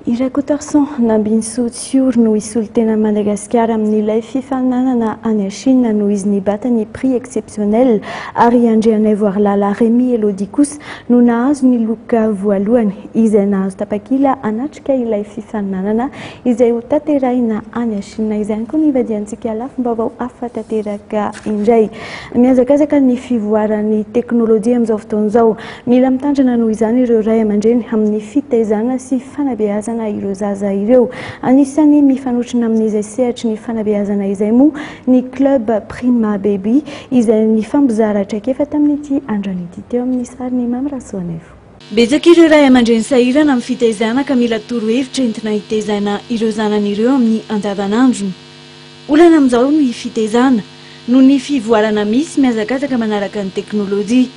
Irakotorson nambinso tsior no isolo tena Madagasikara amin'ilay fifaninanana any Chine no izy nibata ny prix exceptionnel ary andrianay voir lala Rémy Elodie kosa no nahazo ny loka voalohany izay nahazo tapakila anatrika ilay fifaninanana izay ho tanterahina any Chine. Izany koa nivadiantsika lafim-baovao hafa tanteraka indray. Miazakazaka ny fivoaran'ny teknôlôjia amin'izao fotoan'izao, mila mitandrina noho izany ireo ray aman-dreny amin'ny fitaizana sy fanabeazana ireo zaza ireo. Anisany mifanotrina amin'izay sehatry ny fanabeazana izay moa ny club Prima Baby izay nifambozara traikefa tamin'ity andron'ity teo amin'ny sariny Mamirasoanefo. Betsaka ireo ray aman-dreny sahirana amin'ny fitaizana ka mila torohevitra entina hitaizana ireo zanan'ireo amin'ny andavanandrony. Olana amin'izao ny fitaizana no ny fivoarana misy miazakazaka manaraka ny teknôlôjia.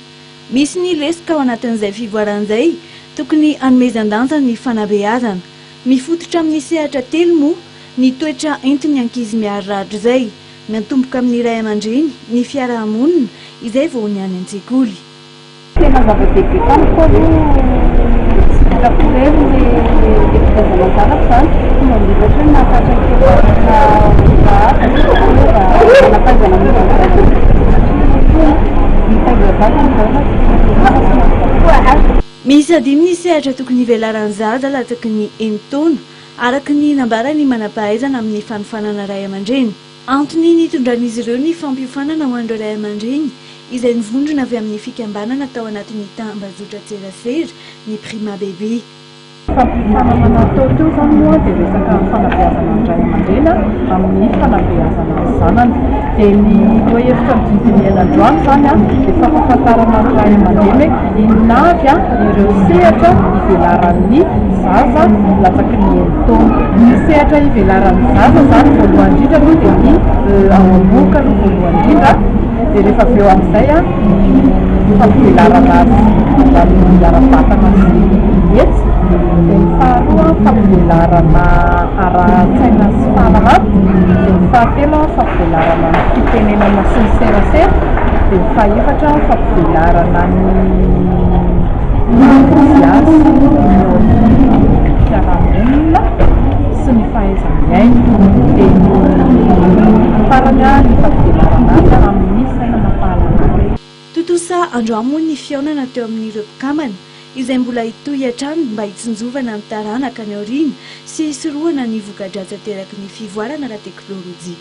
Misy ny lesika ao anatin'izay fivoaran'izay tokony hanomezan-danja ny fanabeazana. Mifototra amin'ny sehatra telo moa ny toetra entin'ny ankizy miharihatra izay, miantomboka amin'ny ray aman-dreny, ny fiarahamonina izay vao ny any an-tsekoly. Tena zava-dehibe tamiko aloha fitaporero le fitaizana zanako zany tsy mandrivatra hoe nahatratra misy adimy ny sehatra tokony ivelaran'ny zaza latsaky ny enitaona araka ny nambarany manampahaizana amin'ny fanofanana ray aman-dreny. Antony nitondran'izy ireo ny fampiofanana ho an'ireo ray aman-dreny izay nivondrona avy amin'ny fikambanana tao anatin'ny tambazotra tserasera ny Prima Baby. Fampifanana natao teo zany moa dia resaka fanabeazana ny ray aman-dreny amin'ny fanabeazana ny zanany. Dia ny hoe hevitra mididiniana androany zany dia fampahafantarana ny ray aman-dreny hoe inona avy ireo sehatra ivelaran'ny zaza latsaky ny enitaona. Ny sehatra ivelaran'ny zaza zany voalohany indrindra moa dia ny ao am-boka aloha voalohany indrindra. Dia rehefa avy eo amin'izay fampivelarana azy amin'ny ara-batana sy hetsy. Dia ny faharoa fampivelarana ara-tsaina sy fahalalàna. Dia ny fahatelo fampivelarana ny fitenenana sy ny serasera. Dia ny fahaefatra fampivelarana ny entuziasme ny fiarahamonina sy ny fahaiza-miaina. Dia ny farany ny fampivelarana azy amin'ny saina mampahalalàna. Totosa androamo ny fionana teo amin'ireo mpikambana izay mbola hitohy hatrany mba hitsinjovana ny taranaka ny aoriana sy hisorohana ny voka-dratsy ateraky ny fivoarana ara-teknôlôjia.